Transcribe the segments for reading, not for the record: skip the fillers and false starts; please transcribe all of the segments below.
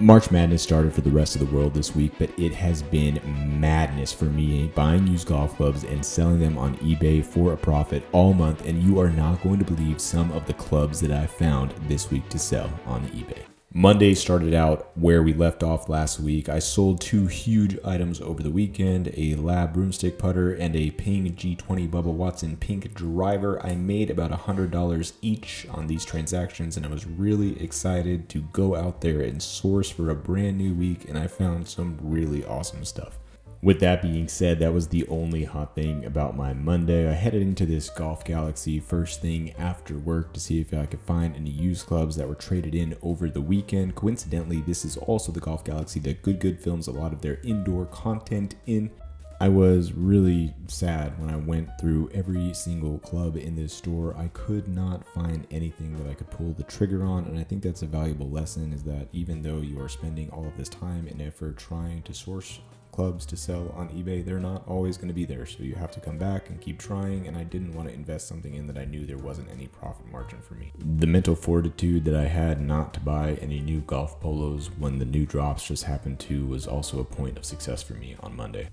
March Madness started for the rest of the world this week, but it has been madness for me buying used golf clubs and selling them on eBay for a profit all month, and you are not going to believe some of the clubs that I found this week to sell on eBay. Monday started out where we left off last week. I sold two huge items over the weekend, a Lab broomstick putter and a Ping G20 Bubba Watson pink driver. I made about $100 each on these transactions, and I was really excited to go out there and source for a brand new week, and I found some really awesome stuff. With that being said, that was the only hot thing about my Monday. I headed into this Golf Galaxy first thing after work to see if I could find any used clubs that were traded in over the weekend. Coincidentally, this is also the Golf Galaxy that Good films a lot of their indoor content in. I was really sad when I went through every single club in this store. I could not find anything that I could pull the trigger on, and I think that's a valuable lesson, is that even though you are spending all of this time and effort trying to source clubs to sell on eBay, they're not always going to be there, so you have to come back and keep trying, and I didn't want to invest something in that I knew there wasn't any profit margin for me. The mental fortitude that I had not to buy any new golf polos when the new drops just happened to was also a point of success for me on Monday.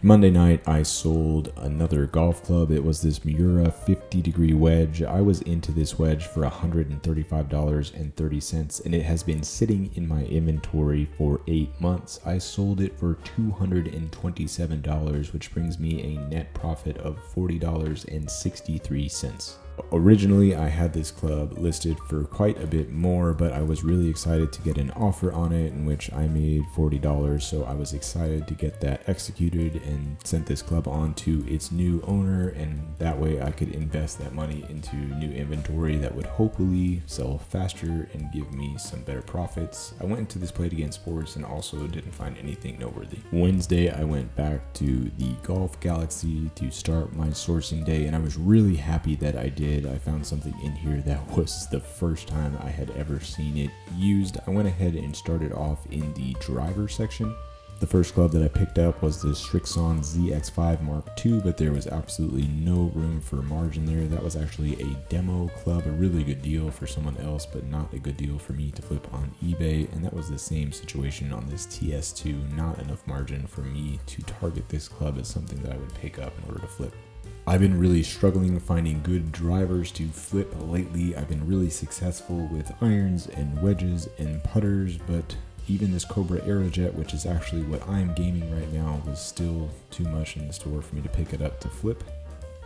Monday night, I sold another golf club. It was this Miura 50-degree wedge. I was into this wedge for $135.30, and it has been sitting in my inventory for 8 months. I sold it for $227, which brings me a net profit of $40.63. Originally, I had this club listed for quite a bit more, but I was really excited to get an offer on it in which I made $40, so I was excited to get that executed and sent this club on to its new owner, and that way I could invest that money into new inventory that would hopefully sell faster and give me some better profits. I went into this Play It Again Sports and also didn't find anything noteworthy. Wednesday, I went back to the Golf Galaxy to start my sourcing day, and I was really happy that I did. I found something in here that was the first time I had ever seen it used. I went ahead and started off in the driver section. The first club that I picked up was the Strixon ZX5 Mark II, but there was absolutely no room for margin there. That was actually a demo club, a really good deal for someone else, but not a good deal for me to flip on eBay. And that was the same situation on this TS2, not enough margin for me to target this club as something that I would pick up in order to flip. I've been really struggling finding good drivers to flip lately. I've been really successful with irons and wedges and putters, but even this Cobra Aerojet, which is actually what I'm gaming right now, was still too much in the store for me to pick it up to flip.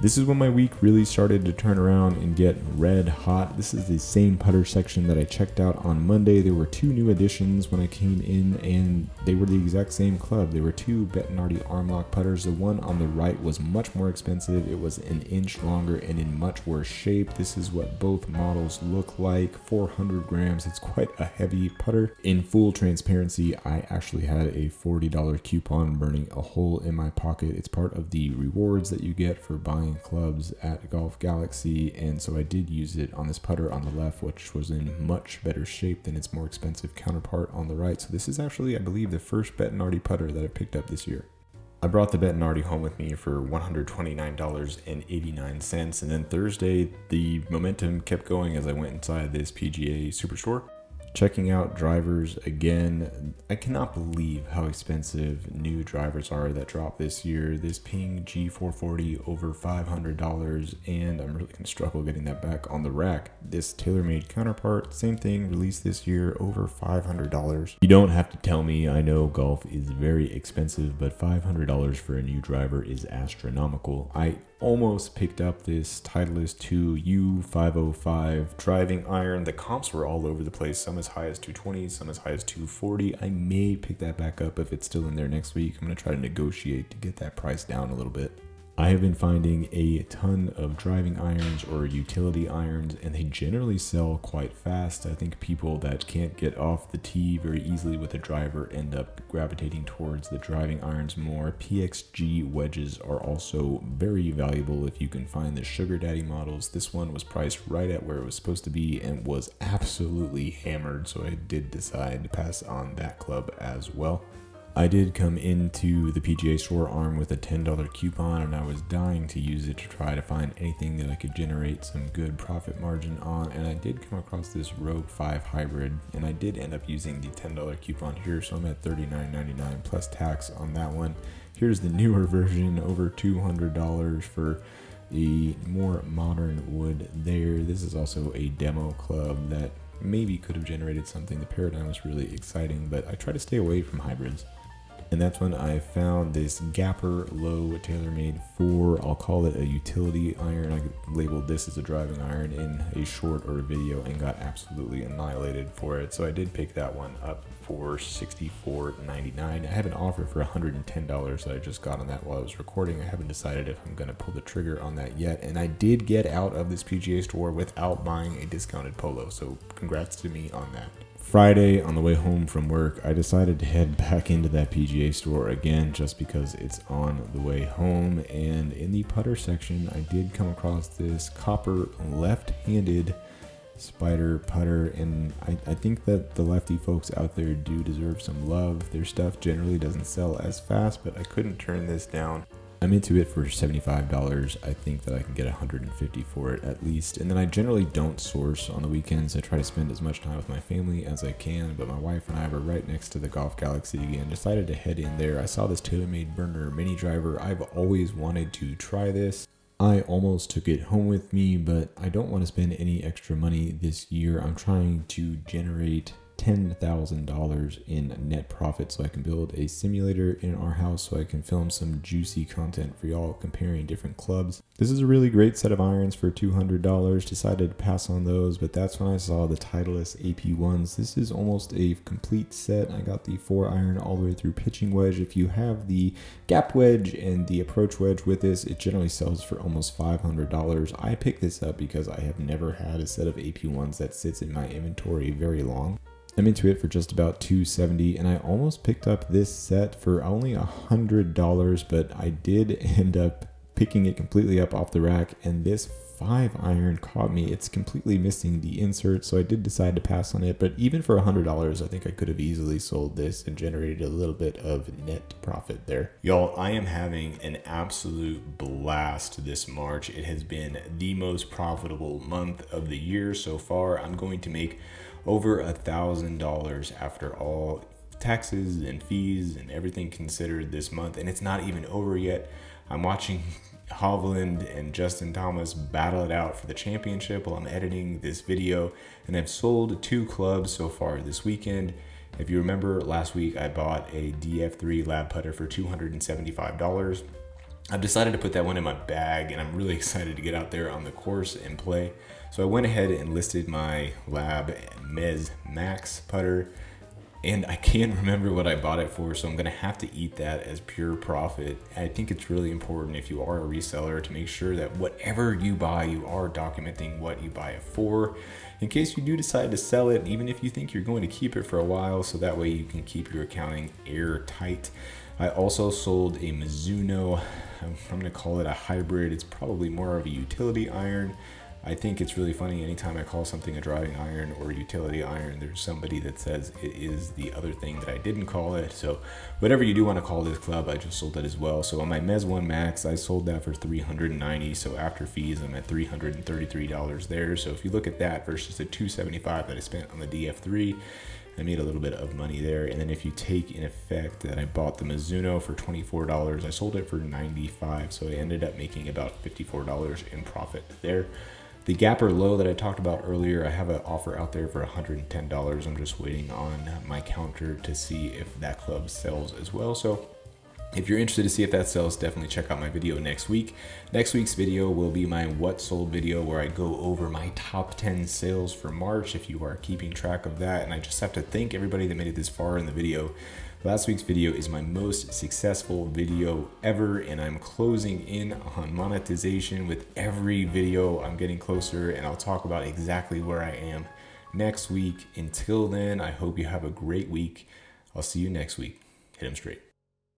This is when my week really started to turn around and get red hot. This is the same putter section that I checked out on Monday. There were two new additions when I came in, and they were the exact same club. There were two Bettonardi arm lock putters. The one on the right was much more expensive. It was an inch longer and in much worse shape. This is what both models look like. 400 grams. It's quite a heavy putter. In full transparency, I actually had a $40 coupon burning a hole in my pocket. It's part of the rewards that you get for buying clubs at Golf Galaxy, and so I did use it on this putter on the left, which was in much better shape than its more expensive counterpart on the right. So this is actually, I believe, the first Bettonardi putter that I picked up this year. I brought the Bettonardi home with me for $129.89, and then Thursday the momentum kept going as I went inside this PGA Superstore. Checking out drivers again. I cannot believe how expensive new drivers are that dropped this year. This Ping G440 over $500, and I'm really going to struggle getting that back on the rack. This TaylorMade counterpart, same thing, released this year, over $500. You don't have to tell me, I know golf is very expensive, but $500 for a new driver is astronomical. I almost picked up this Titleist 2 U505 driving iron. The comps were all over the place, some as high as 220, some as high as 240. I may pick that back up if it's still in there next week. I'm going to try to negotiate to get that price down a little bit. I have been finding a ton of driving irons or utility irons, and they generally sell quite fast. I think people that can't get off the tee very easily with a driver end up gravitating towards the driving irons more. PXG wedges are also very valuable if you can find the Sugar Daddy models. This one was priced right at where it was supposed to be and was absolutely hammered, so I did decide to pass on that club as well. I did come into the PGA Store arm with a $10 coupon, and I was dying to use it to try to find anything that I could generate some good profit margin on, and I did come across this Rogue 5 Hybrid, and I did end up using the $10 coupon here, so I'm at $39.99 plus tax on that one. Here's the newer version, over $200 for a more modern wood there. This is also a demo club that maybe could have generated something. The Paradigm was really exciting, but I try to stay away from hybrids. And that's when I found this Gapper Low TaylorMade 4, I'll call it a utility iron. I labeled this as a driving iron in a short or a video and got absolutely annihilated for it. So I did pick that one up for $64.99. I have an offer for $110 that I just got on that while I was recording. I haven't decided if I'm going to pull the trigger on that yet. And I did get out of this PGA Store without buying a discounted polo. So congrats to me on that. Friday, on the way home from work, I decided to head back into that PGA Store again just because it's on the way home. And in the putter section, I did come across this copper left-handed spider putter, and I think that the lefty folks out there do deserve some love. Their stuff generally doesn't sell as fast, but I couldn't turn this down. I'm into it for $75. I think that I can get $150 for it at least. And then I generally don't source on the weekends. I try to spend as much time with my family as I can, but my wife and I were right next to the Golf Galaxy again. Decided to head in there. I saw this TaylorMade burner mini driver. I've always wanted to try this. I almost took it home with me, but I don't want to spend any extra money this year. I'm trying to generate $10,000 in net profit so I can build a simulator in our house so I can film some juicy content for y'all comparing different clubs. This is a really great set of irons for $200. Decided to pass on those, but that's when I saw the Titleist AP1s. This is almost a complete set. I got the 4-iron all the way through pitching wedge. If you have the gap wedge and the approach wedge with this, it generally sells for almost $500. I picked this up because I have never had a set of AP1s that sits in my inventory very long. I'm into it for just about $270, and I almost picked up this set for only $100, but I did end up picking it completely up off the rack, and this 5-iron caught me. It's completely missing the insert, so I did decide to pass on it, but even for $100, I think I could have easily sold this and generated a little bit of net profit there. Y'all, I am having an absolute blast this March. It has been the most profitable month of the year so far. I'm going to make over $1,000 after all taxes and fees and everything considered this month, and it's not even over yet. I'm watching Hovland and Justin Thomas battle it out for the championship while I'm editing this video, and I've sold 2 clubs so far this weekend. If you remember last week, I bought a DF3 lab putter for $275. I've decided to put that one in my bag, and I'm really excited to get out there on the course and play. So I went ahead and listed my Lab Mez Max putter, and I can't remember what I bought it for, so I'm gonna have to eat that as pure profit. I think it's really important if you are a reseller to make sure that whatever you buy, you are documenting what you buy it for, in case you do decide to sell it, even if you think you're going to keep it for a while, so that way you can keep your accounting airtight. I also sold a Mizuno, I'm gonna call it a hybrid. It's probably more of a utility iron. I think it's really funny anytime I call something a driving iron or a utility iron, there's somebody that says it is the other thing that I didn't call it. So whatever you do want to call this club, I just sold it as well. So on my Mez 1 Max, I sold that for $390. So after fees, I'm at $333 there. So if you look at that versus the $275 that I spent on the DF3, I made a little bit of money there. And then if you take in effect that I bought the Mizuno for $24, I sold it for $95. So I ended up making about $54 in profit there. The Gapper Low that I talked about earlier, I have an offer out there for $110. I'm just waiting on my counter to see if that club sells as well. So if you're interested to see if that sells, definitely check out my video next week. Next week's video will be my What Sold video, where I go over my top 10 sales for March, if you are keeping track of that. And I just have to thank everybody that made it this far in the video. Last week's video is my most successful video ever, and I'm closing in on monetization with every video. I'm getting closer, and I'll talk about exactly where I am next week. Until then, I hope you have a great week. I'll see you next week. Hit 'em straight.